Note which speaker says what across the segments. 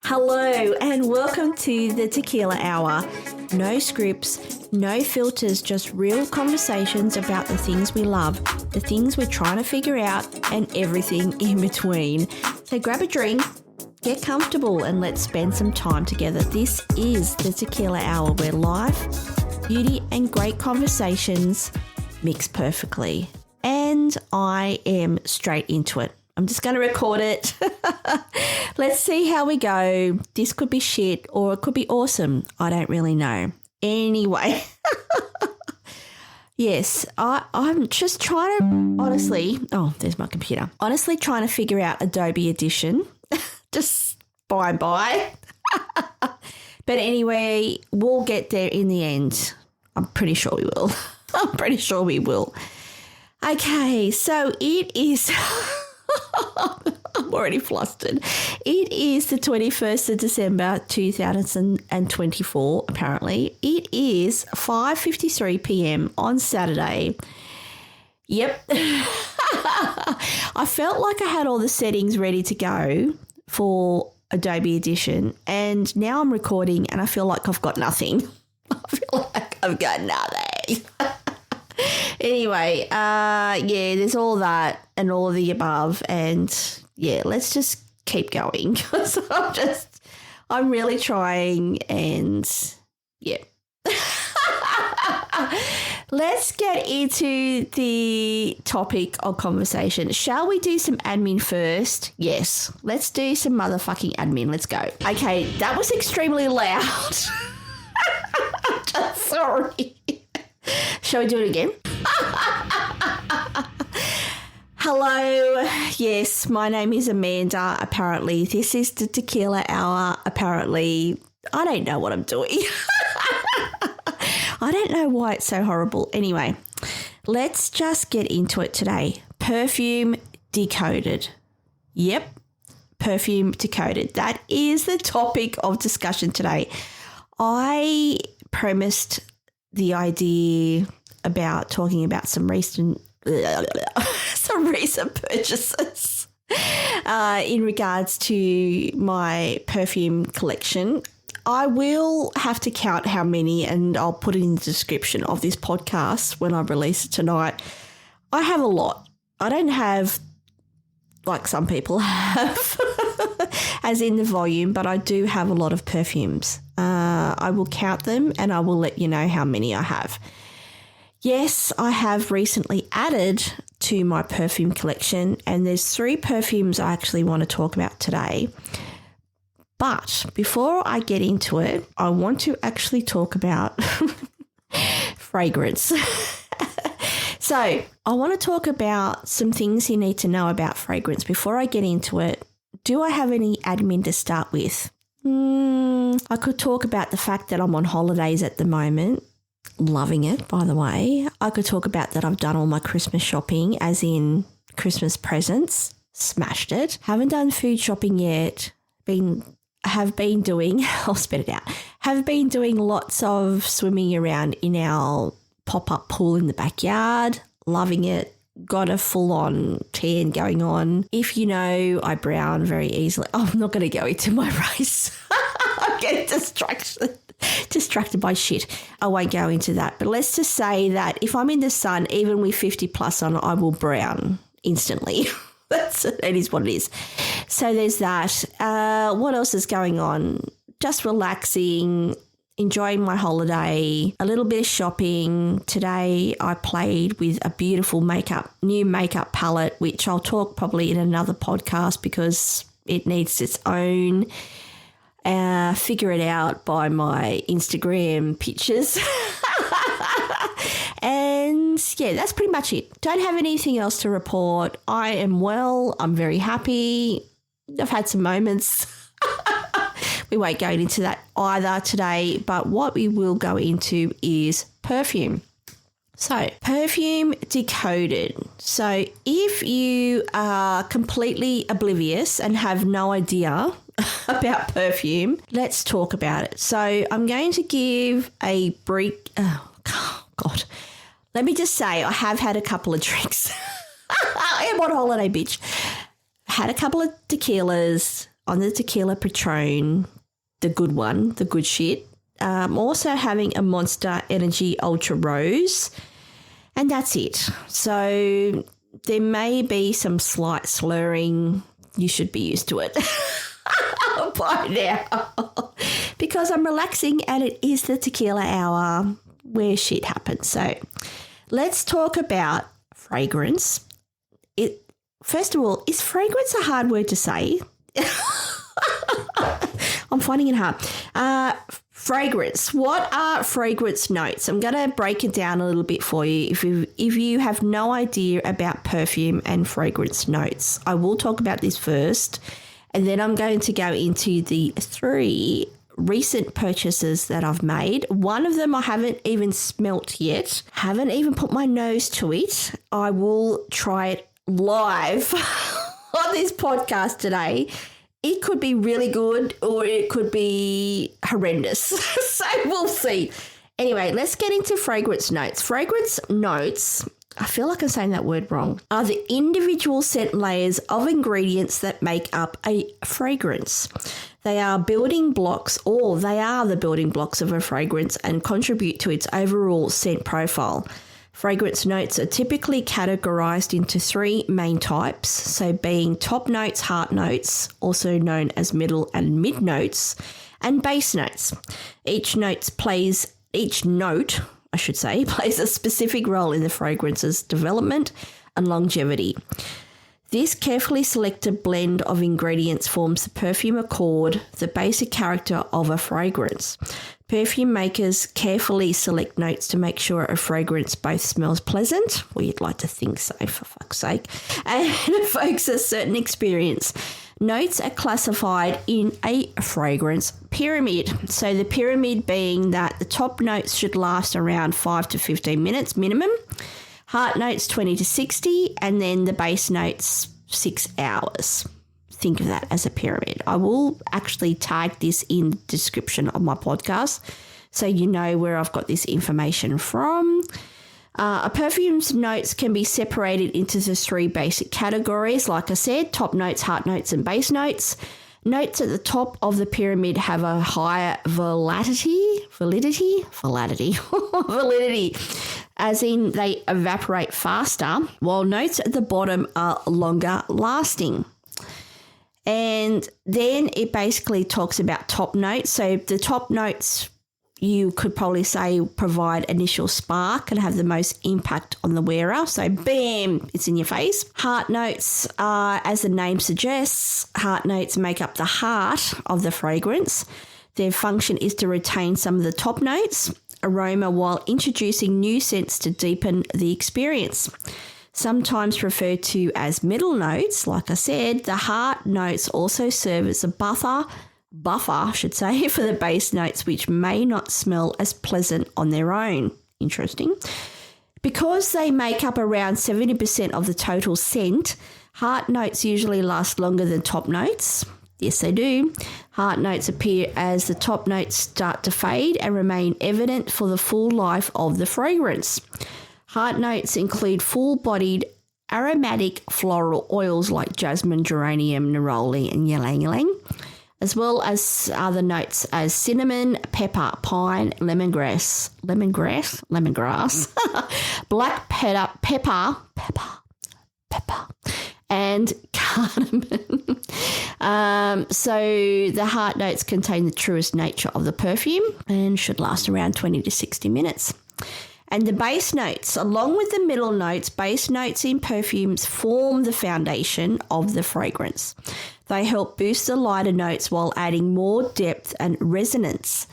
Speaker 1: Hello and welcome to the Tequila Hour. No scripts, no filters, just real conversations about the things we love, the things we're trying to figure out, and everything in between. So grab a drink, get comfortable, and let's spend some time together. This is the Tequila Hour, where life, beauty, and great conversations mix perfectly. And I am straight into it. I'm just going to record it. Let's see how we go. This could be shit or it could be awesome. I don't really know. Anyway, yes, I'm just trying to honestly, there's my computer. Honestly trying to figure out Adobe Edition. Just by and by. But anyway, we'll get there in the end. I'm pretty sure we will. Okay, so it is... I'm already flustered. It is the 21st of December 2024, apparently. It is 5:53 p.m. on Saturday. Yep. I felt like I had all the settings ready to go for Adobe Edition, and now I'm recording and I feel like I've got nothing. I feel like I've got nothing. Anyway, there's all that and all of the above, and yeah, let's just keep going because I'm really trying, and yeah. Let's get into the topic of conversation. Shall we do some admin first? Yes, let's do some motherfucking admin. Let's go. Okay, that was extremely loud. Sorry. Shall we do it again? Hello. Yes, my name is Amanda. Apparently, this is the Tequila Hour. Apparently, I don't know what I'm doing. I don't know why it's so horrible. Anyway, let's just get into it today. Perfume Decoded. Yep, Perfume Decoded. That is the topic of discussion today. I premised the idea about talking about some recent purchases in regards to my perfume collection. I will have to count how many, and I'll put it in the description of this podcast when I release it tonight. I have a lot. I don't have like some people have, as in the volume, but I do have a lot of perfumes. I will count them and I will let you know how many I have. Yes, I have recently added to my perfume collection, and there's 3 perfumes I actually want to talk about today. But before I get into it, I want to actually talk about fragrance. So I want to talk about some things you need to know about fragrance. Before I get into it, do I have any admin to start with? I could talk about the fact that I'm on holidays at the moment. Loving it, by the way. I could talk about that I've done all my Christmas shopping, as in Christmas presents. Smashed it. Haven't done food shopping yet. Have been doing lots of swimming around in our pop-up pool in the backyard. Loving it. Got a full-on tan going on. If you know, I brown very easily. Oh, I'm not going to go into my race. I'm getting distracted by shit. I won't go into that. But let's just say that if I'm in the sun, even with 50 plus on, I will brown instantly. It is what it is. So there's that. What else is going on? Just relaxing, enjoying my holiday, a little bit of shopping. Today I played with a beautiful new makeup palette, which I'll talk probably in another podcast because it needs its own. Figure it out by my Instagram pictures. And yeah, that's pretty much it. Don't have anything else to report. I am well. I'm very happy. I've had some moments. We won't go into that either today, but what we will go into is perfume. So, Perfume Decoded. So, if you are completely oblivious and have no idea about perfume, let's talk about it. So, I'm going to give a brief... Oh, God. Let me just say I have had a couple of drinks. I am on holiday, bitch. Had a couple of tequilas. on the tequila Patron, the good one, the good shit. I'm also having a Monster Energy Ultra Rose, and that's it. So there may be some slight slurring. You should be used to it by now because I'm relaxing and it is the tequila hour where shit happens. So let's talk about fragrance. First of all, is fragrance a hard word to say? I'm finding it hard. Fragrance. What are fragrance notes? I'm going to break it down a little bit for you. If you have no idea about perfume and fragrance notes, I will talk about this first, and then I'm going to go into the 3 recent purchases that I've made. One of them I haven't even smelt yet. Haven't even put my nose to it. I will try it live on this podcast today. It could be really good or it could be horrendous. So we'll see. Anyway, let's get into fragrance notes. Fragrance notes, I feel like I'm saying that word wrong, are the individual scent layers of ingredients that make up a fragrance. They are building blocks, or they are the building blocks of a fragrance and contribute to its overall scent profile. Fragrance notes are typically categorized into 3 main types, so being top notes, heart notes, also known as middle and mid notes, and base notes. Each note plays a specific role in the fragrance's development and longevity. This carefully selected blend of ingredients forms the perfume accord, the basic character of a fragrance. Perfume makers carefully select notes to make sure a fragrance both smells pleasant, well, you'd like to think so, for fuck's sake, and evokes a certain experience. Notes are classified in a fragrance pyramid. So the pyramid being that the top notes should last around 5 to 15 minutes minimum, heart notes 20 to 60, and then the base notes 6 hours. Think of that as a pyramid. I will actually tag this in the description of my podcast so you know where I've got this information from. A perfume's notes can be separated into the 3 basic categories. Like I said, top notes, heart notes, and base notes. Notes at the top of the pyramid have a higher validity, as in they evaporate faster, while notes at the bottom are longer lasting. And then it basically talks about top notes. So the top notes, you could probably say, provide initial spark and have the most impact on the wearer. So bam, it's in your face. Heart notes are, as the name suggests, heart notes make up the heart of the fragrance. Their function is to retain some of the top notes, aroma, while introducing new scents to deepen the experience. Sometimes referred to as middle notes, like I said, the heart notes also serve as a buffer, for the base notes, which may not smell as pleasant on their own. Interesting. Because they make up around 70% of the total scent, heart notes usually last longer than top notes. Yes, they do. Heart notes appear as the top notes start to fade and remain evident for the full life of the fragrance. Heart notes include full-bodied aromatic floral oils like jasmine, geranium, neroli, and ylang-ylang, as well as other notes as cinnamon, pepper, pine, lemongrass, black pepper, and cardamom. So the heart notes contain the truest nature of the perfume and should last around 20 to 60 minutes. And the base notes, along with the middle notes, base notes in perfumes form the foundation of the fragrance. They help boost the lighter notes while adding more depth and resonance.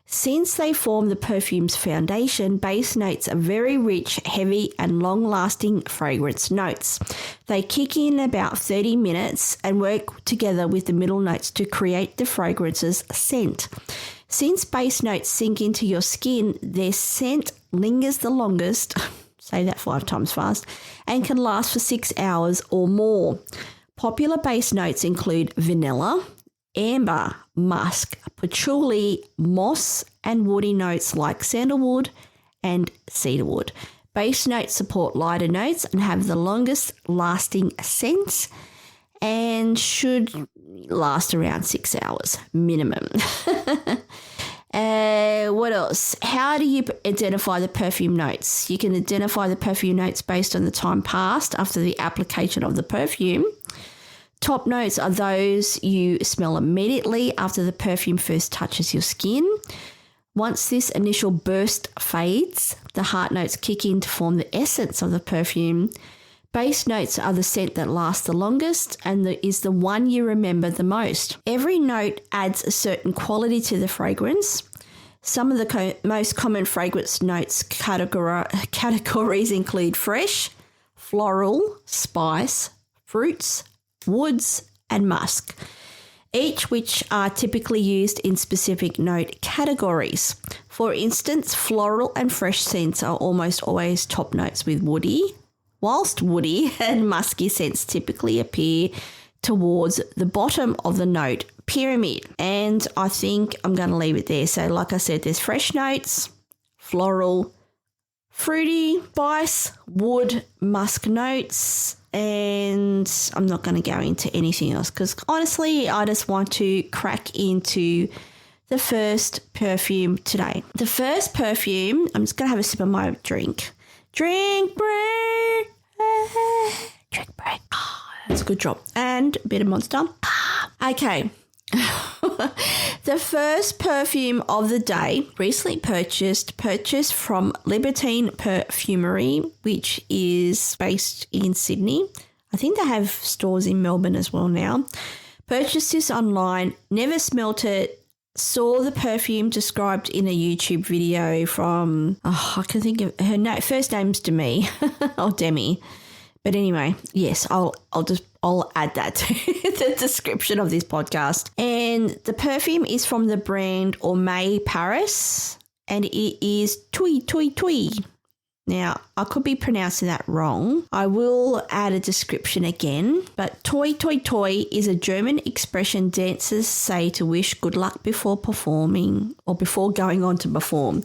Speaker 1: Since they form the perfume's foundation, base notes are very rich, heavy, and long-lasting fragrance notes. They kick in about 30 minutes and work together with the middle notes to create the fragrance's scent. Since base notes sink into your skin, their scent lingers the longest, say that 5 times fast, and can last for 6 hours or more. Popular base notes include vanilla, amber, musk, patchouli, moss, and woody notes like sandalwood and cedarwood. Base notes support lighter notes and have the longest lasting scents and should last around 6 hours minimum. What else? How do you identify the perfume notes? You can identify the perfume notes based on the time passed after the application of the perfume. Top notes are those you smell immediately after the perfume first touches your skin. Once this initial burst fades, the heart notes kick in to form the essence of the perfume. Base notes are the scent that lasts the longest and is the one you remember the most. Every note adds a certain quality to the fragrance. Some of the most common fragrance notes categories include fresh, floral, spice, fruits, woods, and musk, each which are typically used in specific note categories. For instance, floral and fresh scents are almost always top notes with woody, whilst woody and musky scents typically appear towards the bottom of the note pyramid. And I think I'm going to leave it there. So like I said, there's fresh notes, floral, fruity, spice, wood, musk notes, and I'm not going to go into anything else because honestly, I just want to crack into the first perfume today. The first perfume, I'm just going to have a sip of my drink. Drink break. Drink break. Oh, that's a good job. And a bit of Monster. Okay. The first perfume of the day, recently purchased from Libertine Perfumery, which is based in Sydney. I think they have stores in Melbourne as well now. Purchased this online, never smelt it, saw the perfume described in a YouTube video from, I can think of her first name's Demi, or Demi. But anyway, yes, I'll add that to the description of this podcast. And the perfume is from the brand Orme Paris, and it is Tui Tui Tui. Now, I could be pronouncing that wrong. I will add a description again. But Toi Toi Toi is a German expression dancers say to wish good luck before performing or before going on to perform.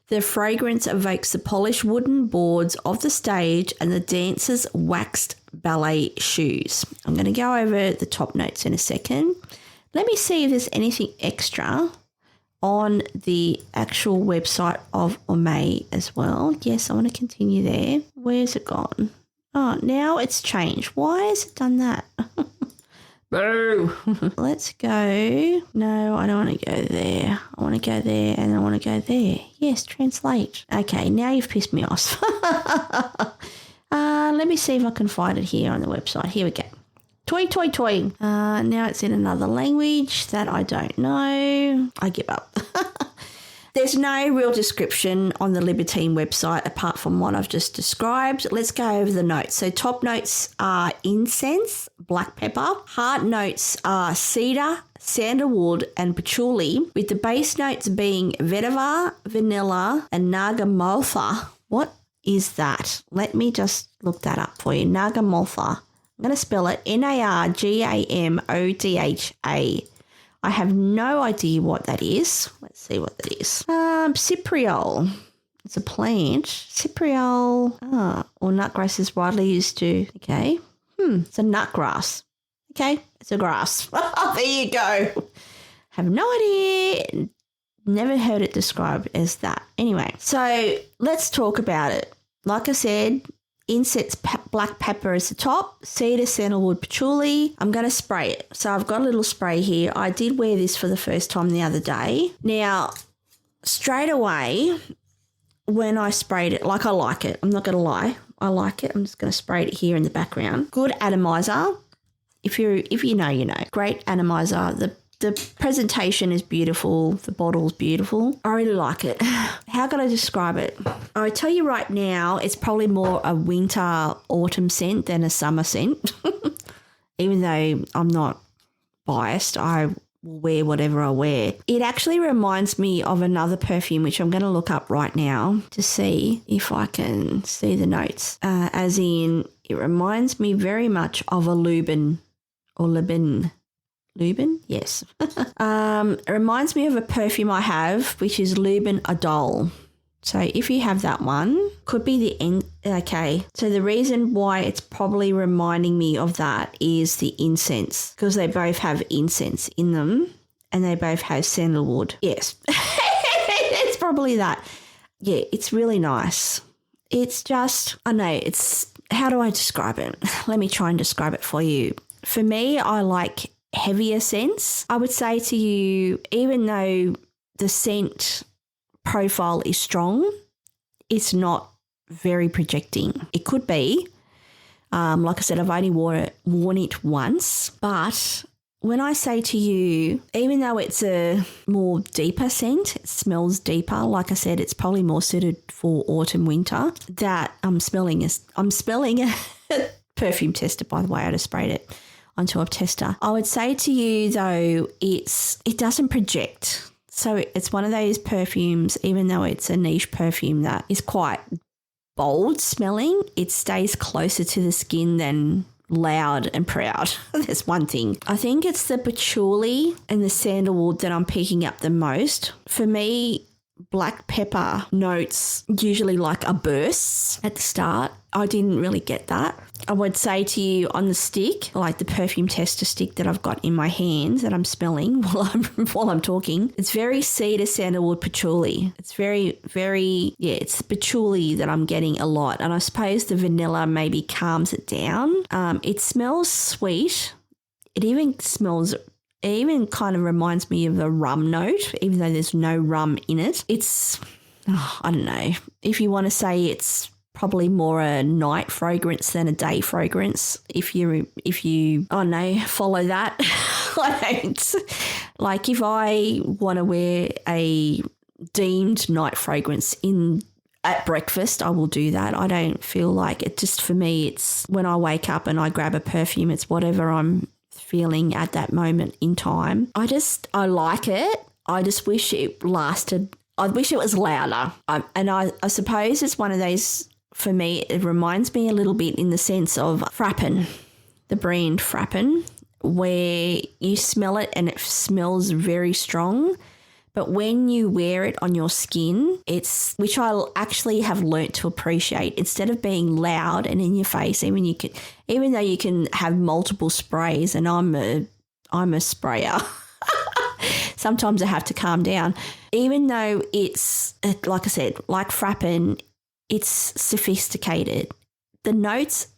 Speaker 1: The fragrance evokes the polished wooden boards of the stage and the dancers' waxed ballet shoes. I'm going to go over the top notes in a second. Let me see if there's anything extra on the actual website of Orme as well. Yes, I want to continue there. Where's it gone? Oh, now it's changed. Why has it done that? Boo. Let's go. No, I don't want to go there. I want to go there and I want to go there. Yes, translate. Okay, now you've pissed me off. Let me see if I can find it here on the website. Here we go. Toi, toi, toi. Now it's in another language that I don't know. I give up. There's no real description on the Libertine website apart from what I've just described. Let's go over the notes. So top notes are incense, black pepper. Heart notes are cedar, sandalwood, and patchouli, with the base notes being vetiver, vanilla, and nagamotha. What is that? Let me just look that up for you. Nagamotha. I'm going to spell it Nargamotha. I have no idea what that is. Let's see what that is. Cypriol. It's a plant. Cypriol. Or nutgrass is widely used to. Okay. It's a nutgrass. Okay. It's a grass. There you go. Have no idea. Never heard it described as that. Anyway, so let's talk about it. Like I said, incense, black pepper is the top, cedar, sandalwood, patchouli. I'm going to spray it. So I've got a little spray here. I did wear this for the first time the other day. Now, straight away, when I sprayed it, like I like it. I'm not going to lie. I like it. I'm just going to spray it here in the background. Good atomizer. If you know, you know. Great atomizer. The presentation is beautiful. The bottle's beautiful. I really like it. How can I describe it? I tell you right now, it's probably more a winter, autumn scent than a summer scent. Even though I'm not biased, I will wear whatever I wear. It actually reminds me of another perfume, which I'm going to look up right now to see if I can see the notes. As in, it reminds me very much of a Lubin or Libin. Lubin? Yes. It reminds me of a perfume I have, which is Lubin Adol. So if you have that one, could be the Okay, so the reason why it's probably reminding me of that is the incense, because they both have incense in them and they both have sandalwood. Yes, it's probably that. Yeah, it's really nice. It's just, I know, it's, how do I describe it? Let me try and describe it for you. For me, I like heavier scents. I would say to you, even though the scent profile is strong, it's not very projecting. It could be. Like I said, I've only worn it once, but when I say to you, even though it's a more deeper scent, it smells deeper. Like I said, it's probably more suited for autumn, winter. That I'm smelling a perfume tester, by the way. I just sprayed it onto a tester. I would say to you though, it doesn't project. So it's one of those perfumes, even though it's a niche perfume that is quite bold smelling, it stays closer to the skin than loud and proud. That's one thing. I think it's the patchouli and the sandalwood that I'm picking up the most. For me, black pepper notes usually like a burst at the start. I didn't really get that. I would say to you on the stick, like the perfume tester stick that I've got in my hand that I'm smelling while I'm talking, it's very cedar, sandalwood, patchouli. It's very, very, it's patchouli that I'm getting a lot. And I suppose the vanilla maybe calms it down. It smells sweet. It even kind of reminds me of a rum note, even though there's no rum in it. It's, I don't know, if you want to say it's probably more a night fragrance than a day fragrance. If you, I don't know, follow that. I don't. Like if I want to wear a deemed night fragrance at breakfast, I will do that. I don't feel like it. Just for me, it's when I wake up and I grab a perfume, it's whatever I'm feeling at that moment in time. I like it. I just wish it lasted. I wish it was louder. And I suppose it's one of those, for me, it reminds me a little bit in the sense of Frappin, the brand Frappin, where you smell it and it smells very strong. But when you wear it on your skin, which I actually have learnt to appreciate, instead of being loud and in your face, even though you can have multiple sprays, and I'm a sprayer. Sometimes I have to calm down. Even though it's, like I said, like Frappin, it's sophisticated. The notes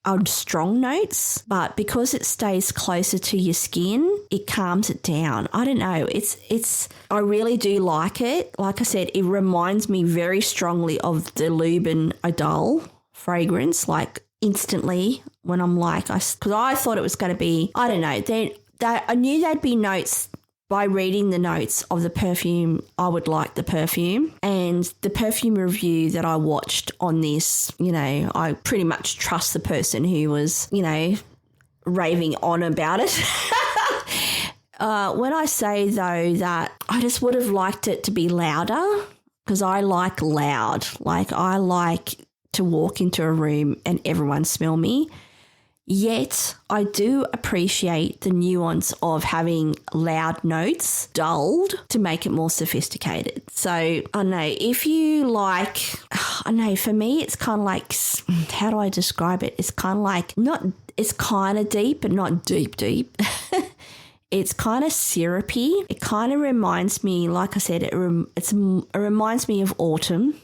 Speaker 1: are strong notes, but because it stays closer to your skin, it calms it down. I don't know. I really do like it. Like I said, it reminds me very strongly of the Lubin Idol fragrance, like instantly when I'm like, because I thought it was going to be, I don't know, I knew there'd be notes. By reading the notes of the perfume, I would like the perfume. And the perfume review that I watched on this, I pretty much trust the person who was, raving on about it. When I say, though, that I just would have liked it to be louder, because I like loud. Like, I like to walk into a room and everyone smell me. Yet I do appreciate the nuance of having loud notes dulled to make it more sophisticated. So I don't know, if you like, for me it's kind of like, how do I describe it? It's kind of like, it's kind of deep, but not deep. It's kind of syrupy. It kind of reminds me, like I said, it reminds me of autumn.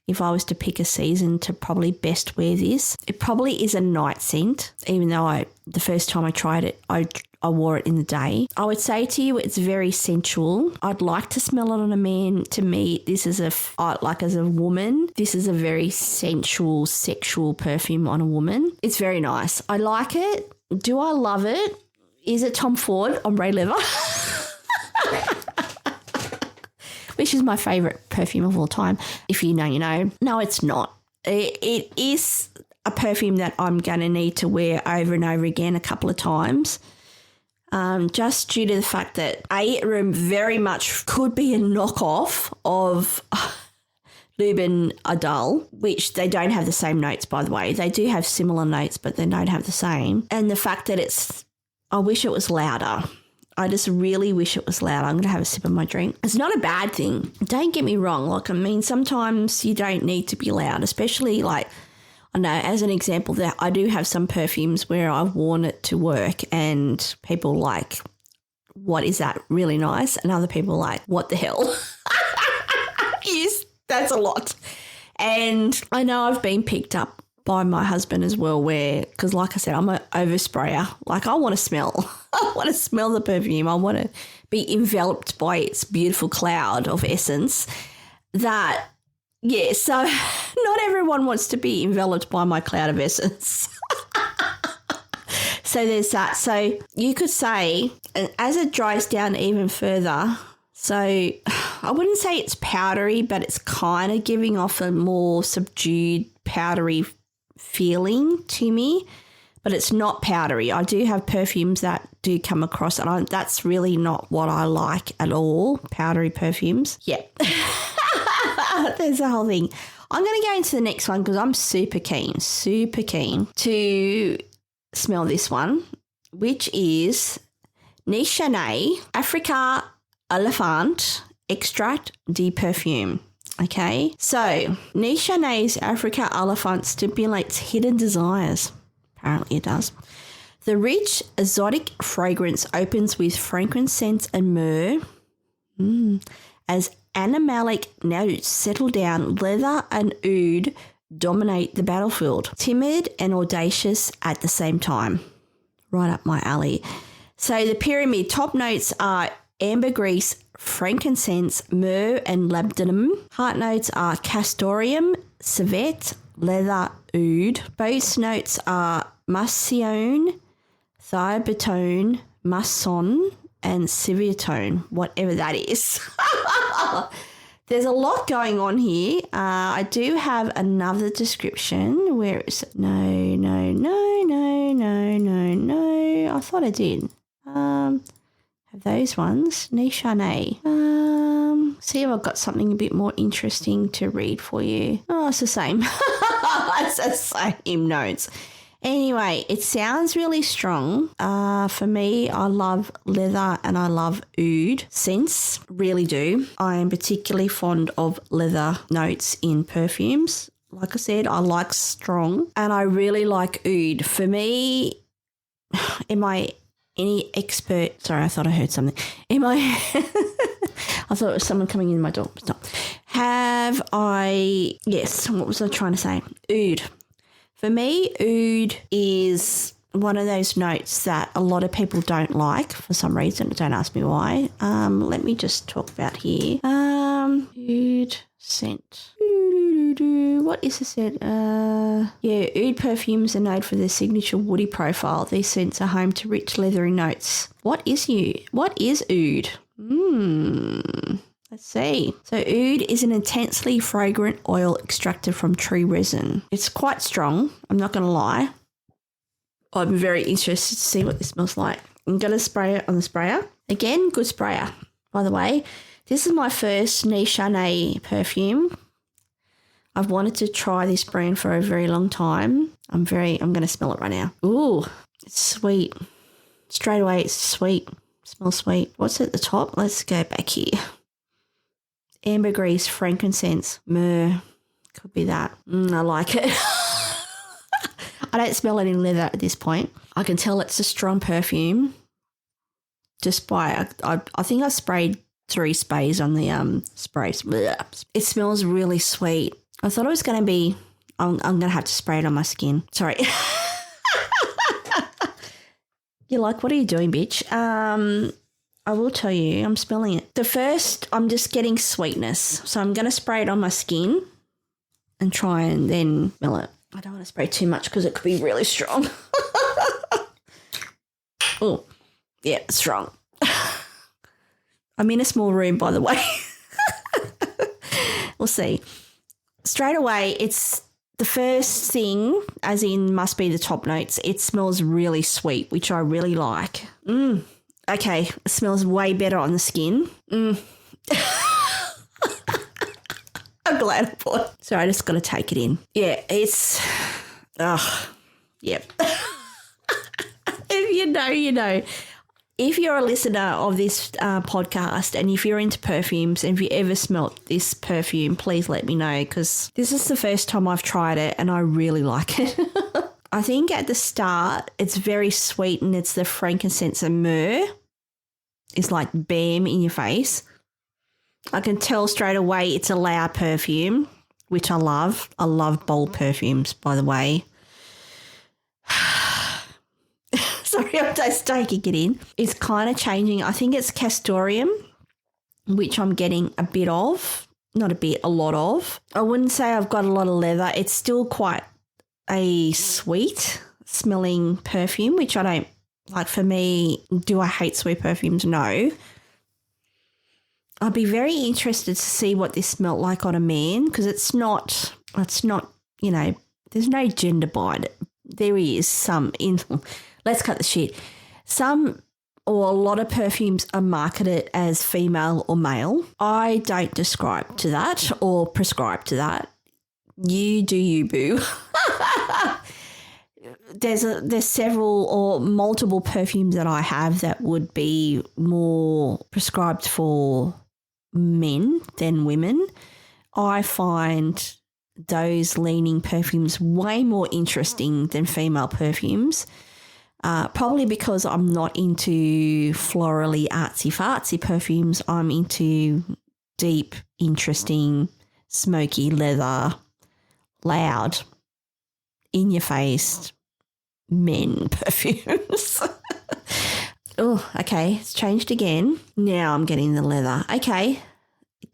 Speaker 1: If I was to pick a season to probably best wear this, it probably is a night scent, even though the first time I tried it, I wore it in the day. I would say to you, it's very sensual. I'd like to smell it on a man. To me, this is as a woman, this is a very sensual, sexual perfume on a woman. It's very nice. I like it. Do I love it? Is it Tom Ford Ombre Leather? Which is my favourite perfume of all time. If you know, you know. No, it's not. It is a perfume that I'm going to need to wear over and over again a couple of times, just due to the fact that it very much could be a knockoff of Lubin Idol, which they don't have the same notes, by the way. They do have similar notes, but they don't have the same. And the fact that I wish it was louder. I just really wish it was loud. I'm going to have a sip of my drink. It's not a bad thing. Don't get me wrong. Sometimes you don't need to be loud, especially I know, as an example, that I do have some perfumes where I've worn it to work and people like, what is that? Really nice. And other people like, what the hell? Yes, that's a lot. And I know I've been picked up by my husband as well where, because like I said, I'm an oversprayer. Like I want to smell. I want to smell the perfume. I want to be enveloped by its beautiful cloud of essence that, yeah, so not everyone wants to be enveloped by my cloud of essence. So there's that. So you could say, as it dries down even further, so I wouldn't say it's powdery, but it's kind of giving off a more subdued, powdery feeling to me, but it's not powdery. I do have perfumes that do come across, and that's really not what I like at all, powdery perfumes. Yeah. There's the whole thing. I'm going to go into the next one because I'm super keen to smell this one, which is Nichane Africa Elephant Extract de Perfume. Okay, so Nichane's Africa Elephant stimulates hidden desires. Apparently it does. The rich, exotic fragrance opens with frankincense and myrrh. As animalic notes settle down, leather and oud dominate the battlefield. Timid and audacious at the same time. Right up my alley. So the pyramid top notes are ambergris, frankincense, myrrh and labdanum. Heart notes are castoreum, civet, leather, oud. Base notes are muscione, thiobatone, musson, and civetone, whatever that is. There's a lot going on here. I do have another description. Where is it? No. I thought I did. Have those ones. Nichane. See if I've got something a bit more interesting to read for you. Oh, it's the same. It's the same notes. Anyway, it sounds really strong. For me, I love leather and I love oud scents, really do. I am particularly fond of leather notes in perfumes. Like I said, I like strong and I really like oud. For me, am I any expert? Sorry, I thought I heard something. Am I? I thought it was someone coming in my door. Stop. Have I? Yes. What was I trying to say? Oud. For me, oud is one of those notes that a lot of people don't like for some reason. Don't ask me why. Let me just talk about here. Oud scent. What is the scent? Yeah, oud perfumes are known for their signature woody profile. These scents are home to rich leathery notes. What is oud? Let's see. So oud is an intensely fragrant oil extracted from tree resin. It's quite strong. I'm not going to lie. I'm very interested to see what this smells like. I'm going to spray it on the sprayer. Again, good sprayer, by the way. This is my first Nichane perfume. I've wanted to try this brand for a very long time. I'm going to smell it right now. Ooh, it's sweet. Straight away, it's sweet. Smells sweet. What's at the top? Let's go back here. Ambergris, frankincense, myrrh. Could be that. I like it. I don't smell any leather at this point. I can tell it's a strong perfume just by, I think I sprayed 3 sprays on the sprays. It smells really sweet. I thought it was going to be, I'm going to have to spray it on my skin. Sorry. You're like, what are you doing, bitch? I will tell you, I'm smelling it. The first, I'm just getting sweetness. So I'm going to spray it on my skin and try and then smell it. I don't want to spray too much because it could be really strong. Oh, yeah, strong. I'm in a small room, by the way. We'll see. Straight away, it's the first thing, as in must be the top notes. It smells really sweet, which I really like. Okay, it smells way better on the skin. I'm glad I bought. So I just got to take it in. Yeah, it's, yep. If you know, you know. if you're a listener of this podcast and if you're into perfumes and if you ever smelt this perfume, please let me know, because this is the first time I've tried it and I really like it. I think at the start it's very sweet and it's the frankincense and myrrh. It's like bam in your face. I can tell straight away it's a loud perfume, which I love. I love bold perfumes, by the way. Sorry, I'm just taking it in. It's kind of changing. I think it's castoreum, which I'm getting a bit of. Not a bit, a lot of. I wouldn't say I've got a lot of leather. It's still quite a sweet smelling perfume, which I don't like. For me, do I hate sweet perfumes? No. I'd be very interested to see what this smelled like on a man, because it's not, you know, there's no gender bias. There is some in. Let's cut the shit. Some or a lot of perfumes are marketed as female or male. I don't describe to that or prescribe to that. You do you, boo. There's several or multiple perfumes that I have that would be more prescribed for men than women. I find those leaning perfumes way more interesting than female perfumes. Probably because I'm not into florally artsy-fartsy perfumes. I'm into deep, interesting, smoky leather, loud, in-your-face men perfumes. Oh, okay, it's changed again. Now I'm getting the leather. Okay,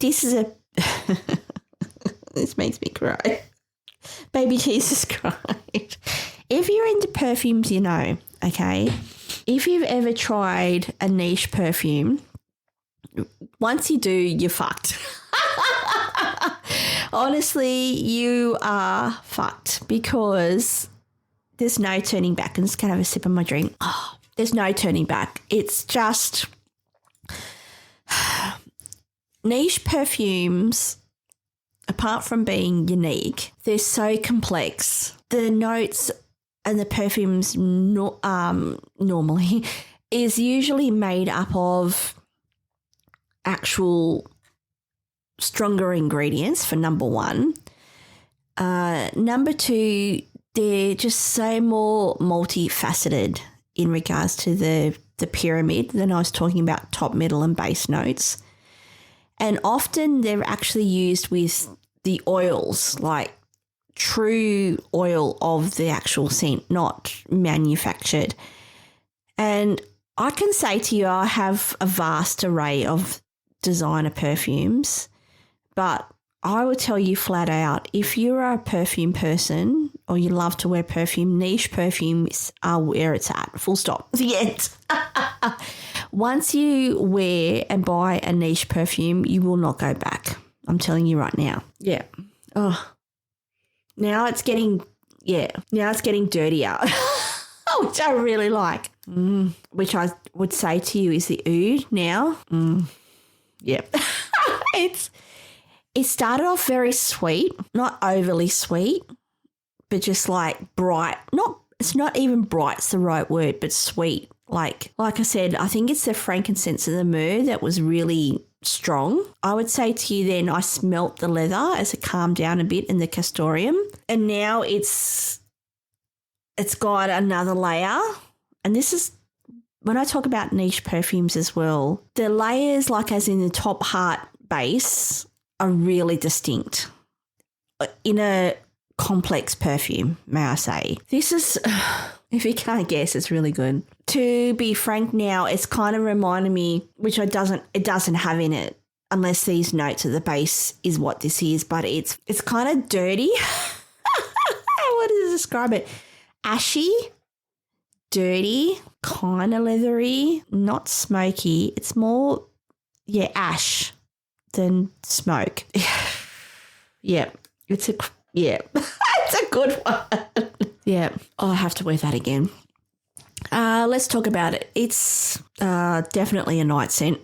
Speaker 1: this is a... This makes me cry. Baby Jesus Christ. If you're into perfumes, you know, okay? If you've ever tried a niche perfume, once you do, you're fucked. Honestly, you are fucked, because there's no turning back. I'm just going to have a sip of my drink. Oh, there's no turning back. It's just niche perfumes, apart from being unique, they're so complex. The notes and the perfumes normally is usually made up of actual stronger ingredients, for number one. Number two, they're just so more multifaceted in regards to the pyramid. Then I was talking about top, middle and base notes. And often they're actually used with the oils, like true oil of the actual scent, not manufactured. And I can say to you, I have a vast array of designer perfumes, but I would tell you flat out, if you're a perfume person or you love to wear perfume, niche perfumes are where it's at. Full stop. The end. Once you wear and buy a niche perfume, you will not go back. I'm telling you right now. Yeah. Oh. Now it's getting dirtier, which I really like. Which I would say to you is the oud now. Yep. It started off very sweet, not overly sweet, but just like bright. It's not even bright's the right word, but sweet. Like I said, I think it's the frankincense and the myrrh that was really strong. I would say to you then I smelt the leather as it calmed down a bit in the castoreum, and now it's got another layer. And this is when I talk about niche perfumes as well, the layers, like as in the top, heart, base, are really distinct in a complex perfume, may I say. This is, if you can't guess, it's really good. To be frank now, it's kind of reminding me, which it doesn't have in it, unless these notes at the base is what this is, but it's kind of dirty. What does it describe it? Ashy, dirty, kind of leathery, not smoky. It's more, ash than smoke. Yeah, it's a good one. Yeah, I have to wear that again. Let's talk about it. It's definitely a night scent.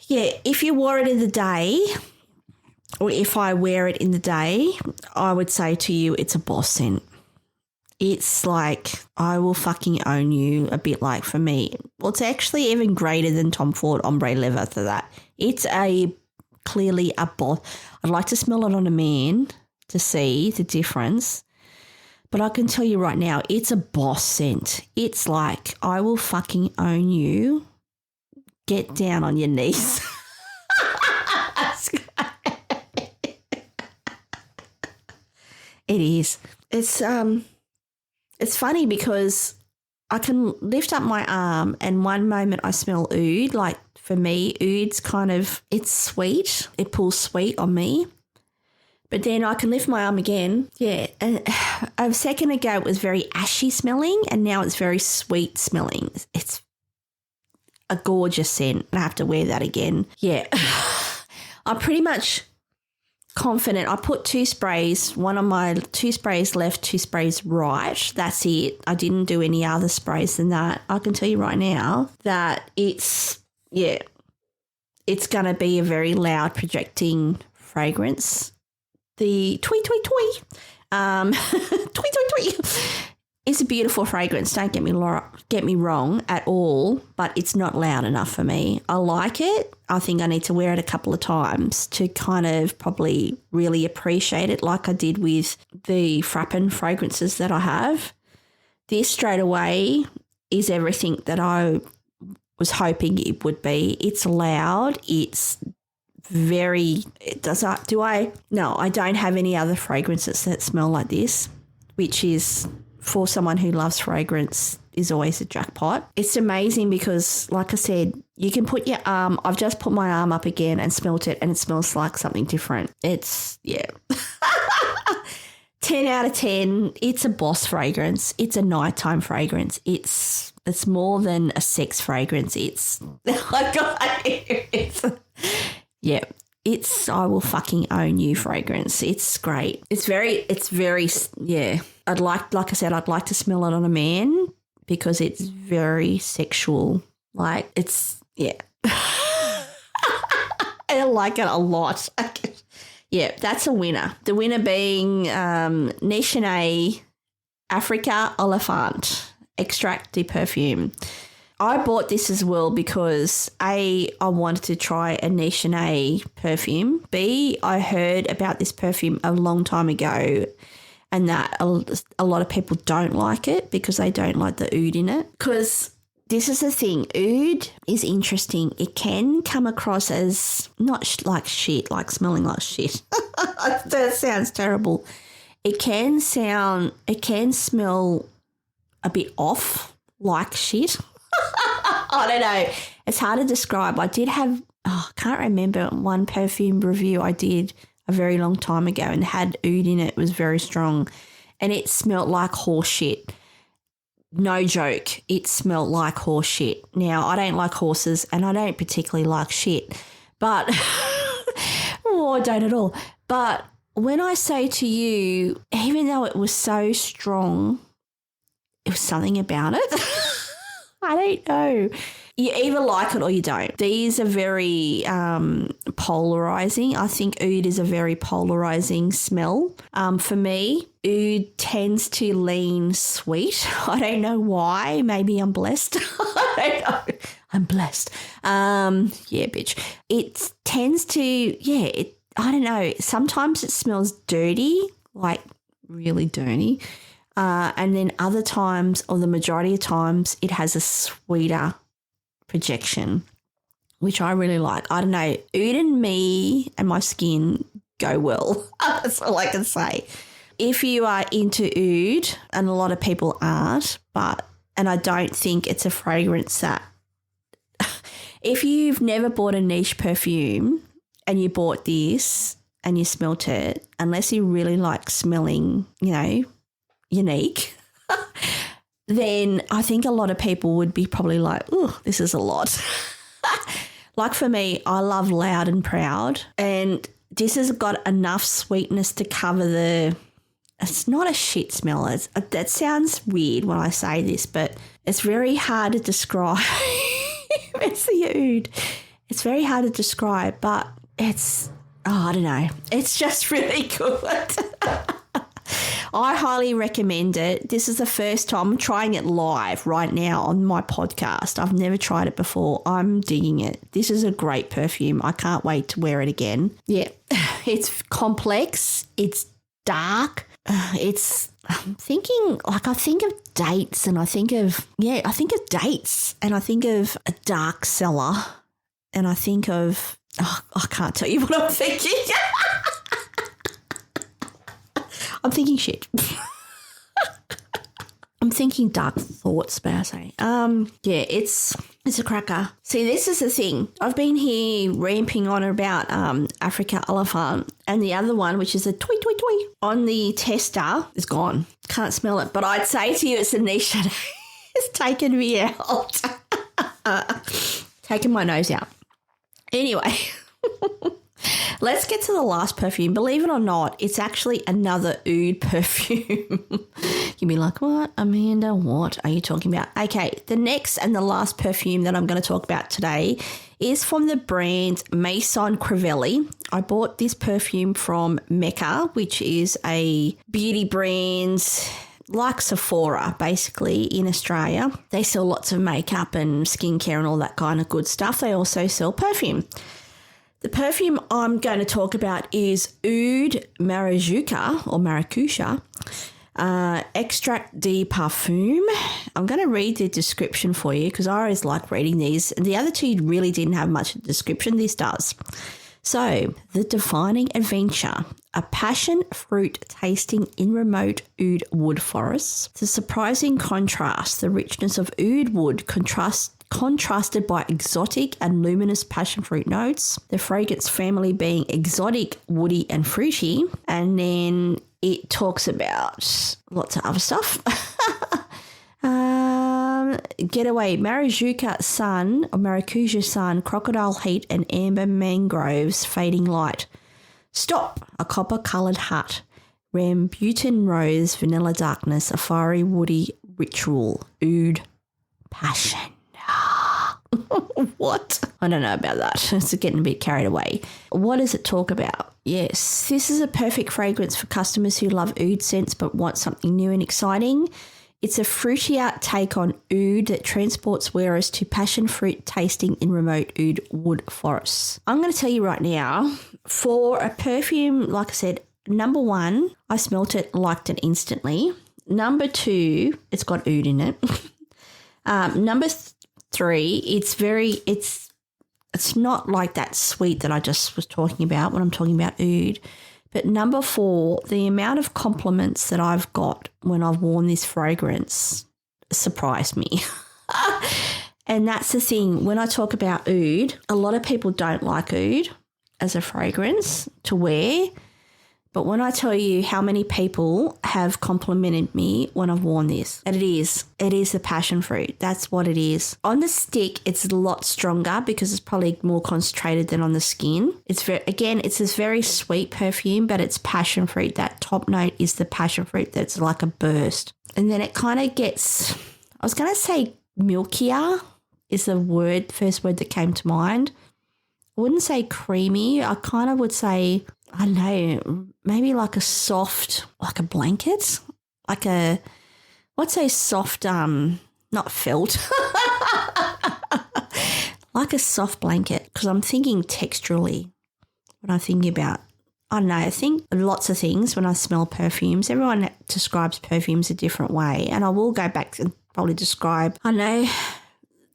Speaker 1: Yeah, if you wore it in the day, or if I wear it in the day, I would say to you it's a boss scent. It's like, I will fucking own you, a bit like for me. Well, it's actually even greater than Tom Ford Ombre Leather for that. It's clearly a boss. I'd like to smell it on a man to see the difference. But I can tell you right now, it's a boss scent. It's like, I will fucking own you. Get down on your knees. It is. It's funny because I can lift up my arm and one moment I smell oud. Like for me, oud's kind of, it's sweet. It pulls sweet on me. But then I can lift my arm again. Yeah. And a second ago it was very ashy smelling and now it's very sweet smelling. It's a gorgeous scent. I have to wear that again. Yeah. I'm pretty much confident. I put 2 sprays, one on my 2 sprays left, 2 sprays right. That's it. I didn't do any other sprays than that. I can tell you right now that it's going to be a very loud projecting fragrance. The Twee Twee Twee, Twee Twee Twee is a beautiful fragrance. Don't get me wrong at all, but it's not loud enough for me. I like it. I think I need to wear it a couple of times to kind of probably really appreciate it like I did with the Frappin fragrances that I have. This straight away is everything that I was hoping it would be. It's loud. It's very, no, I don't have any other fragrances that smell like this, which is, for someone who loves fragrance, is always a jackpot. It's amazing because, like I said, you can put your arm, I've just put my arm up again and smelt it and it smells like something different. It's, yeah. 10 out of 10. It's a boss fragrance. It's a nighttime fragrance. It's more than a sex fragrance. It's, yeah. It's I will fucking own you fragrance. It's great. It's very, yeah. I'd like to smell it on a man because it's very sexual. Like it's, yeah. I like it a lot. Yeah, that's a winner. The winner being Nichene Africa Oliphant Extract de Perfume. I bought this as well because A, I wanted to try a Nichene perfume. B, I heard about this perfume a long time ago and that a lot of people don't like it because they don't like the oud in it. Because this is the thing, oud is interesting. It can come across as not like shit, like smelling like shit. That sounds terrible. It can smell a bit off like shit. I don't know. It's hard to describe. I did have, I can't remember one perfume review I did a very long time ago and had oud in it. It was very strong and it smelled like horse shit. No joke. It smelled like horse shit. Now, I don't like horses and I don't particularly like shit, but, I don't at all. But when I say to you, even though it was so strong, it was something about it. I don't know. You either like it or you don't. These are very polarizing. I think oud is a very polarizing smell. For me, oud tends to lean sweet. I don't know why. Maybe I'm blessed. I don't know. I'm blessed. Yeah, bitch. It tends to, I don't know. Sometimes it smells dirty, like really dirty. And then other times, or the majority of times, it has a sweeter projection, which I really like. I don't know. Oud and me and my skin go well. That's all I can say. If you are into oud, and a lot of people aren't, and I don't think it's a fragrance that, if you've never bought a niche perfume and you bought this and you smelt it, unless you really like smelling, unique, then I think a lot of people would be probably like, oh, this is a lot. Like for me, I love loud and proud, and this has got enough sweetness to cover it's not a shit smell. That sounds weird when I say this, but it's very hard to describe. It's the oud. It's very hard to describe, but I don't know. It's just really good. I highly recommend it. This is the first time I'm trying it live right now on my podcast. I've never tried it before. I'm digging it. This is a great perfume. I can't wait to wear it again. Yeah, it's complex. It's dark. I'm thinking, like, I think of dates and I think of dates and I think of a dark cellar and I think of, I can't tell you what I'm thinking. I'm thinking shit. I'm thinking dark thoughts, may I say. Yeah, it's a cracker. See, this is the thing. I've been here ramping on about Africa Elephant and the other one, which is a toi toi toi, on the tester is gone. Can't smell it. But I'd say to you it's a niche. It's taken me out. Taken my nose out. Anyway. Let's get to the last perfume. Believe it or not, it's actually another oud perfume. You'd be like, what, Amanda? What are you talking about? Okay, the next and the last perfume that I'm going to talk about today is from the brand Maison Crivelli. I bought this perfume from Mecca, which is a beauty brand like Sephora, basically, in Australia. They sell lots of makeup and skincare and all that kind of good stuff. They also sell perfume. The perfume I'm going to talk about is Oud Maracuja or Maracuja, Extract de Parfum. I'm going to read the description for you because I always like reading these. And the other two really didn't have much description. This does. So, the defining adventure, a passion fruit tasting in remote oud wood forests. The surprising contrast, the richness of oud wood contrasted by exotic and luminous passion fruit notes, the fragrance family being exotic, woody and fruity, and then it talks about lots of other stuff. Getaway, Maracuja sun, crocodile heat and amber mangroves fading light. Stop, a copper-coloured hut, rambutan rose, vanilla darkness, a fiery woody ritual, oud passion. What? I don't know about that. It's getting a bit carried away. What does it talk about? Yes, this is a perfect fragrance for customers who love oud scents but want something new and exciting. It's a fruitier take on oud that transports wearers to passion fruit tasting in remote oud wood forests. I'm going to tell you right now, for a perfume, like I said, number one, I smelt it, liked it instantly. Number two, it's got oud in it. Number three, it's not like that sweet that I just was talking about when I'm talking about oud. But number four, the amount of compliments that I've got when I've worn this fragrance surprised me. And that's the thing. When I talk about oud, a lot of people don't like oud as a fragrance to wear. But when I tell you how many people have complimented me when I've worn this, and it is the passion fruit. That's what it is. On the stick, it's a lot stronger because it's probably more concentrated than on the skin. It's this very sweet perfume, but it's passion fruit. That top note is the passion fruit that's like a burst. And then it kind of gets, I was going to say milkier is the first word that came to mind. I wouldn't say creamy. I kind of would say, I don't know, maybe like a soft, like a blanket, like a, what's a soft, not felt, like a soft blanket, because I'm thinking texturally when I'm thinking about, I don't know, I think lots of things when I smell perfumes. Everyone describes perfumes a different way, and I will go back and probably describe, I know,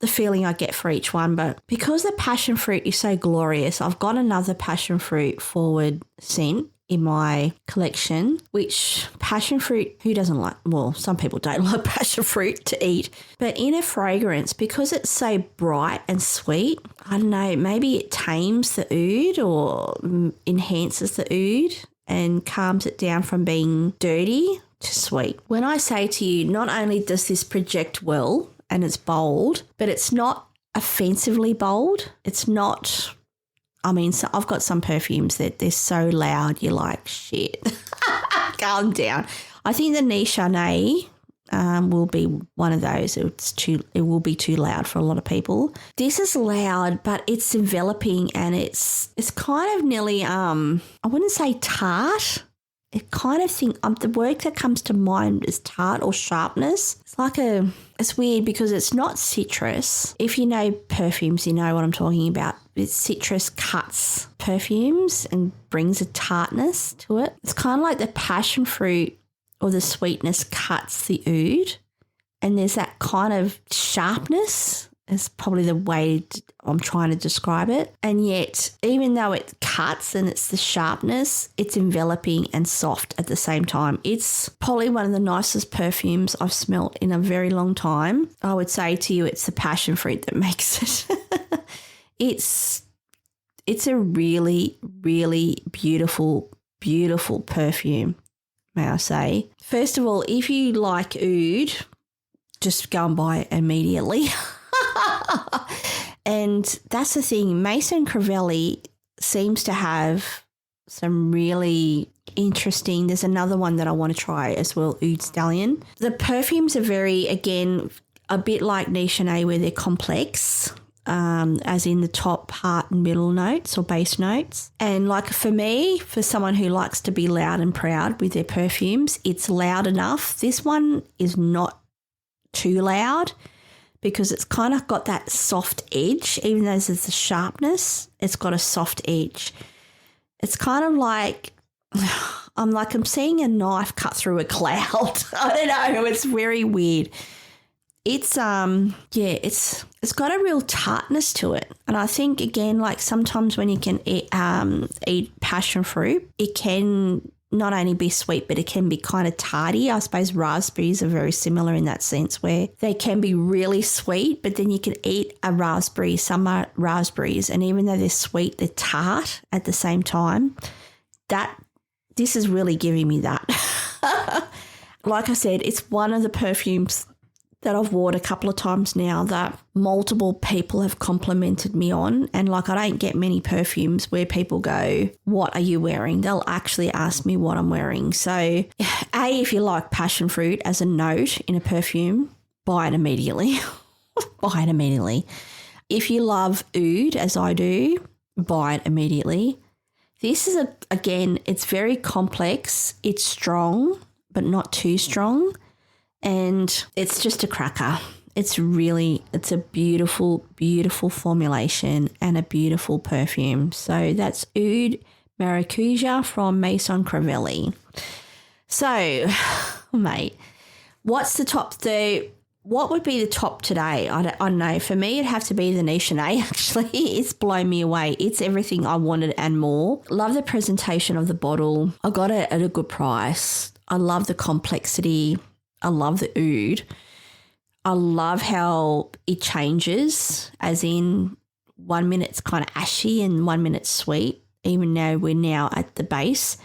Speaker 1: the feeling I get for each one, but because the passion fruit is so glorious, I've got another passion fruit forward scent in my collection, which passion fruit, who doesn't like, well, some people don't like passion fruit to eat, but in a fragrance, because it's so bright and sweet, I don't know, maybe it tames the oud or enhances the oud and calms it down from being dirty to sweet. When I say to you, not only does this project well, and it's bold, but it's not offensively bold. It's not, I mean, so I've got some perfumes that they're so loud, you're like, shit, calm down. I think the Nichane will be one of those. It will be too loud for a lot of people. This is loud, but it's enveloping and it's kind of nearly, I wouldn't say tart. it kind of think the word that comes to mind is tart or sharpness. It's weird because it's not citrus. If you know perfumes, you know what I'm talking about. It's citrus cuts perfumes and brings a tartness to it. It's kind of like the passion fruit or the sweetness cuts the oud, and there's that kind of sharpness. Is probably the way I'm trying to describe it. And yet, even though it cuts and it's the sharpness, it's enveloping and soft at the same time. It's probably one of the nicest perfumes I've smelt in a very long time. I would say to you, it's the passion fruit that makes it. It's a really, really beautiful, beautiful perfume, may I say. First of all, if you like oud, just go and buy it immediately. And that's the thing, Maison Crivelli seems to have some really interesting, there's another one that I want to try as well, Oud Stallion. The perfumes are very, again, a bit like Nichonnet where they're complex, as in the top part and middle notes or base notes. And like for me, for someone who likes to be loud and proud with their perfumes, it's loud enough. This one is not too loud, because it's kind of got that soft edge. Even though there's a sharpness, it's got a soft edge. It's kind of like, I'm seeing a knife cut through a cloud. I don't know. It's very weird. It's it's got a real tartness to it. And I think, again, like sometimes when you can eat passion fruit, it can not only be sweet, but it can be kind of tarty. I suppose raspberries are very similar in that sense, where they can be really sweet, but then you can eat a raspberry, some raspberries, and even though they're sweet, they're tart at the same time. This is really giving me that. Like I said, it's one of the perfumes that I've worn a couple of times now that multiple people have complimented me on. And like, I don't get many perfumes where people go, what are you wearing? They'll actually ask me what I'm wearing. So if you like passion fruit as a note in a perfume, buy it immediately. Buy it immediately. If you love oud, as I do, buy it immediately. This is, again, it's very complex. It's strong, but not too strong. And it's just a cracker. It's a beautiful, beautiful formulation and a beautiful perfume. So that's Oud Maracuja from Maison Crivelli. So, mate, what would be the top today? I don't know. For me, it'd have to be the Nichonnet, actually. It's blown me away. It's everything I wanted and more. Love the presentation of the bottle. I got it at a good price. I love the complexity. I love the oud. I love how it changes, as in 1 minute it's kind of ashy and 1 minute sweet, even though we're now at the base.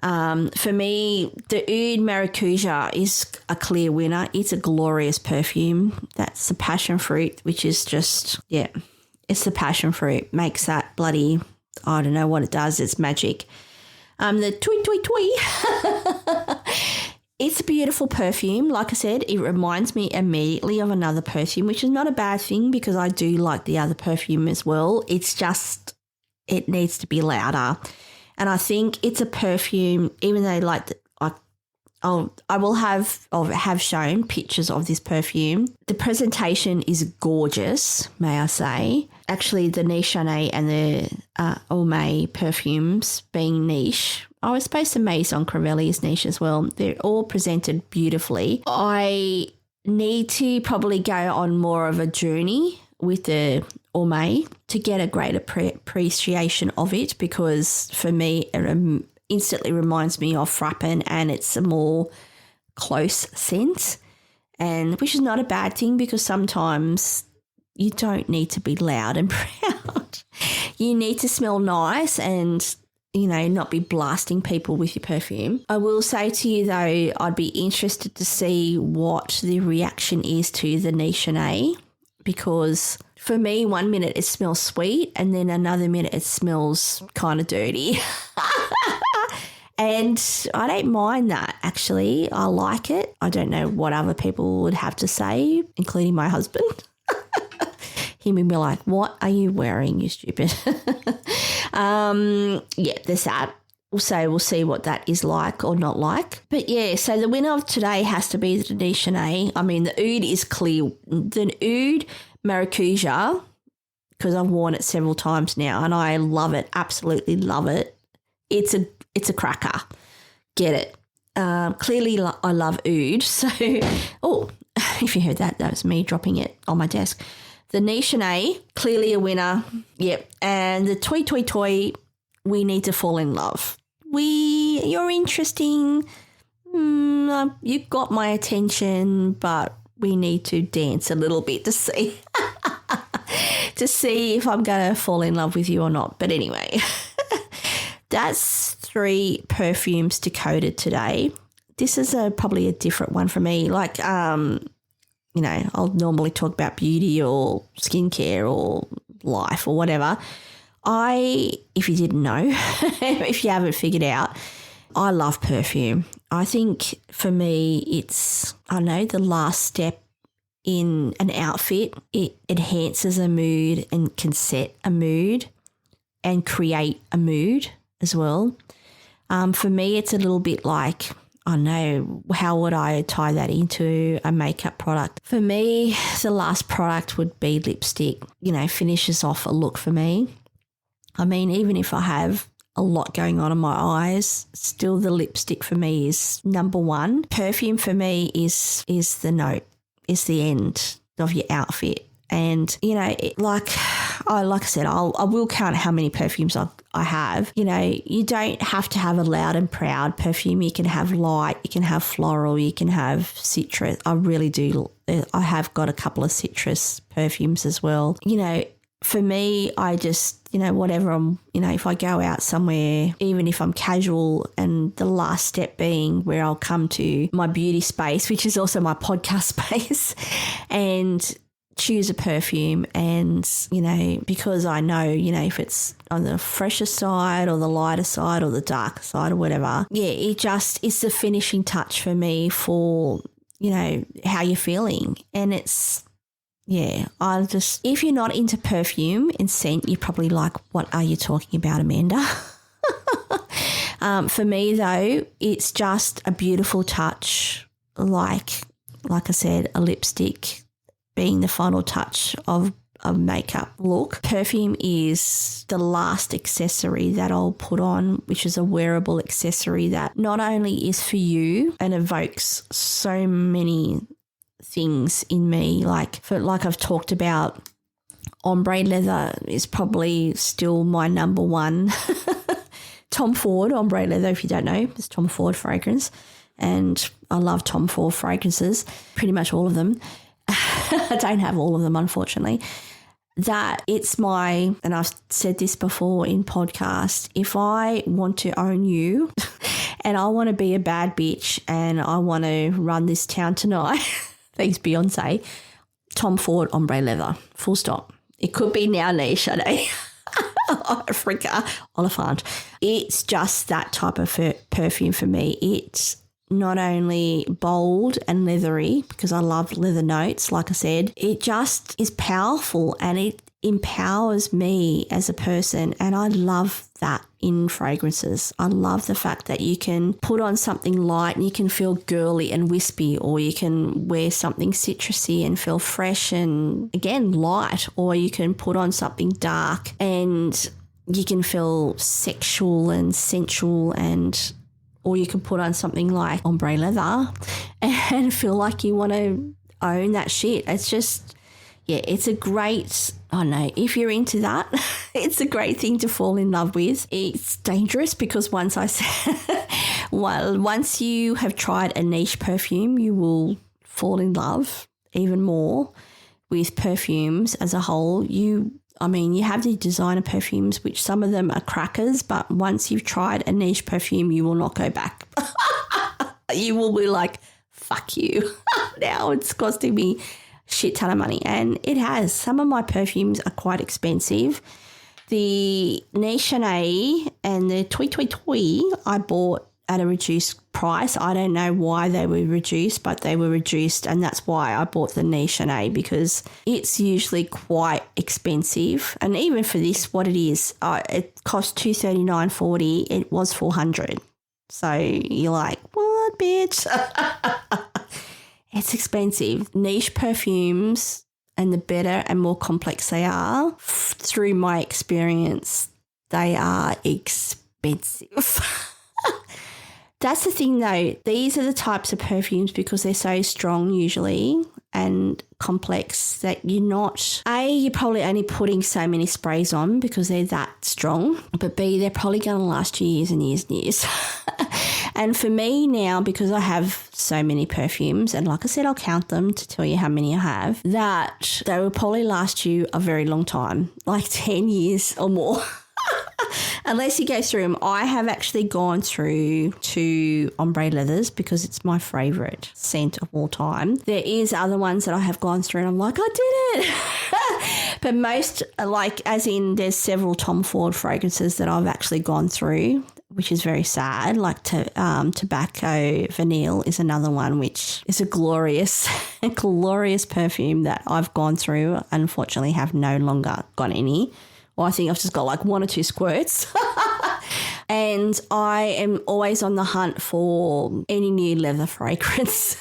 Speaker 1: For me, the Oud Maracuja is a clear winner. It's a glorious perfume. That's the passion fruit, which is just, it's the passion fruit. Makes that bloody, I don't know what it does. It's magic. The twee. It's a beautiful perfume. Like I said, it reminds me immediately of another perfume, which is not a bad thing because I do like the other perfume as well. It's just, it needs to be louder. And I think it's a perfume, even though I will have shown pictures of this perfume. The presentation is gorgeous, may I say. Actually, the Nichonnet and the Orme perfumes being niche, I suppose the Maison Crivelli is niche as well. They're all presented beautifully. I need to probably go on more of a journey with the Orme to get a greater appreciation of it, because for me it instantly reminds me of Frappin, and it's a more close scent, and which is not a bad thing because sometimes you don't need to be loud and proud. You need to smell nice and, you know, not be blasting people with your perfume. I will say to you though, I'd be interested to see what the reaction is to the Nichonnet, because for me, 1 minute it smells sweet and then another minute it smells kind of dirty. And I don't mind that, actually. I like it. I don't know what other people would have to say, including my husband. He would be like, what are you wearing, you stupid? There's that. So we'll see what that is like or not like. But yeah, so the winner of today has to be the Nichene. I mean, the oud is clear. The oud maracuja, because I've worn it several times now and I love it, absolutely love it. It's a cracker. Get it. Clearly I love oud. So, if you heard that, that was me dropping it on my desk. The Nichene, clearly a winner. Yep. And the Toi Toi Toi, we need to fall in love. You're interesting. You got my attention, but we need to dance a little bit to see if I'm going to fall in love with you or not. But anyway, that's 3 perfumes decoded today. This is probably a different one for me. Like, I'll normally talk about beauty or skincare or life or whatever. If you didn't know, if you haven't figured out, I love perfume. I think for me it's, the last step in an outfit. It enhances a mood and can set a mood and create a mood as well. For me, it's a little bit like, how would I tie that into a makeup product? For me, the last product would be lipstick, finishes off a look for me. I mean, even if I have a lot going on in my eyes, still the lipstick for me is number one. Perfume for me is the note, is the end of your outfit. And, like I said, I will count how many perfumes I have. You don't have to have a loud and proud perfume. You can have light, you can have floral, you can have citrus. I really do. I have got a couple of citrus perfumes as well. For me, I just, whatever if I go out somewhere, even if I'm casual, and the last step being where I'll come to my beauty space, which is also my podcast space, and choose a perfume. And, because I know, if it's on the fresher side or the lighter side or the darker side or whatever, it's the finishing touch for me for, how you're feeling. And it's, if you're not into perfume and scent, you're probably like, what are you talking about, Amanda? For me, though, it's just a beautiful touch, like I said, a lipstick being the final touch of a makeup look. Perfume is the last accessory that I'll put on, which is a wearable accessory that not only is for you and evokes so many things in me, like I've talked about, ombre leather is probably still my number one. Tom Ford ombre leather, if you don't know, it's Tom Ford fragrance, and I love Tom Ford fragrances, pretty much all of them. I don't have all of them, unfortunately. That it's and I've said this before in podcasts, if I want to own you and I want to be a bad bitch and I want to run this town tonight, thanks Beyonce, Tom Ford ombre leather, full stop. It could be now niche, I know. Africa, Oliphant. It's just that type of perfume for me. It's not only bold and leathery, because I love leather notes, like I said, it just is powerful and it empowers me as a person, and I love that in fragrances. I love the fact that you can put on something light and you can feel girly and wispy, or you can wear something citrusy and feel fresh and, again, light, or you can put on something dark and you can feel sexual and sensual, or you can put on something like ombre leather and feel like you want to own that shit. It's just, it's a great, if you're into that, it's a great thing to fall in love with. It's dangerous because once you have tried a niche perfume, you will fall in love even more with perfumes as a whole. You have the designer perfumes, which some of them are crackers, but once you've tried a niche perfume, you will not go back. You will be like, fuck you. Now it's costing me a shit ton of money. And it has. Some of my perfumes are quite expensive. The Nichene and the Toi Toi Toi I bought at a reduced price. I don't know why they were reduced, but they were reduced, and that's why I bought the Niche because it's usually quite expensive. And even for this, what it is, it cost $239.40. It was $400. So you're like, what, bitch? It's expensive. Niche perfumes, and the better and more complex they are, through my experience, they are expensive. That's the thing though. These are the types of perfumes, because they're so strong usually and complex, that you're probably only putting so many sprays on because they're that strong. But B, they're probably going to last you years and years and years. And for me now, because I have so many perfumes, and like I said, I'll count them to tell you how many I have, that they will probably last you a very long time, like 10 years or more. Unless you go through them. I have actually gone through 2 ombre leathers because it's my favourite scent of all time. There is other ones that I have gone through and I'm like, I did it. But most, like, as in there's several Tom Ford fragrances that I've actually gone through, which is very sad. Like Tobacco Vanille is another one, which is a glorious perfume that I've gone through. Unfortunately, have no longer got any. Well, I think I've just got like 1 or 2 squirts. And I am always on the hunt for any new leather fragrance.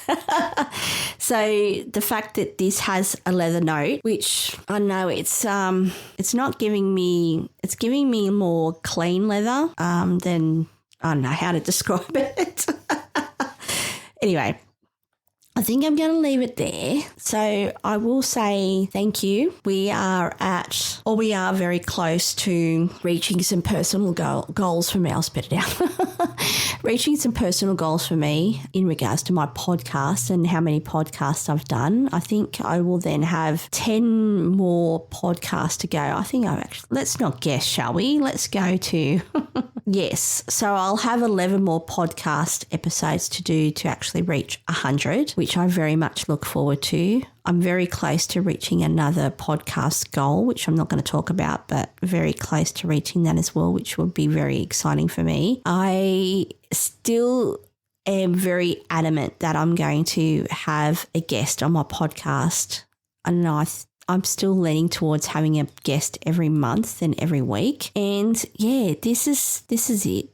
Speaker 1: So the fact that this has a leather note, which I know it's not giving me, it's giving me more clean leather than, I don't know how to describe it. Anyway, I think I'm going to leave it there. So I will say thank you. We are very close to reaching some personal goals for me. I'll spit it out. Reaching some personal goals for me in regards to my podcast and how many podcasts I've done. I think I will then have 10 more podcasts to go. I think let's not guess, shall we? Let's go to... Yes. So I'll have 11 more podcast episodes to do to actually reach 100, which I very much look forward to. I'm very close to reaching another podcast goal, which I'm not going to talk about, but very close to reaching that as well, which will be very exciting for me. I still am very adamant that I'm going to have a guest on my podcast. I don't know, I'm still leaning towards having a guest every month and every week. And yeah, this is it.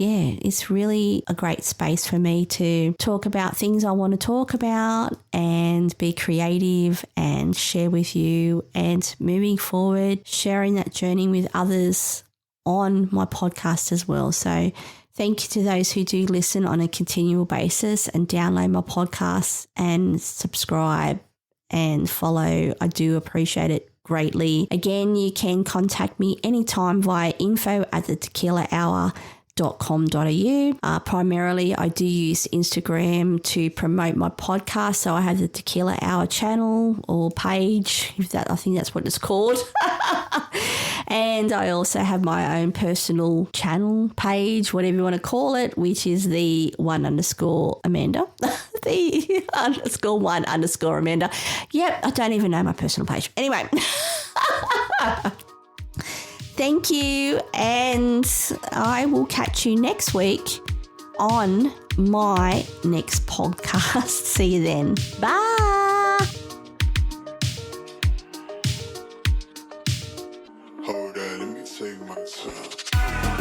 Speaker 1: It's really a great space for me to talk about things I want to talk about and be creative and share with you, and moving forward, sharing that journey with others on my podcast as well. So thank you to those who do listen on a continual basis and download my podcasts and subscribe and follow. I do appreciate it greatly. Again, you can contact me anytime via info@thetequilahour.com.au. Primarily, I do use Instagram to promote my podcast. So I have the Tequila Hour channel or page, I think that's what it's called. And I also have my own personal channel page, whatever you want to call it, which is the _Amanda. The _1_Amanda. Yep, I don't even know my personal page. Anyway. Thank you, and I will catch you next week on my next podcast. See you then. Bye.
Speaker 2: Hold on, let me take my time.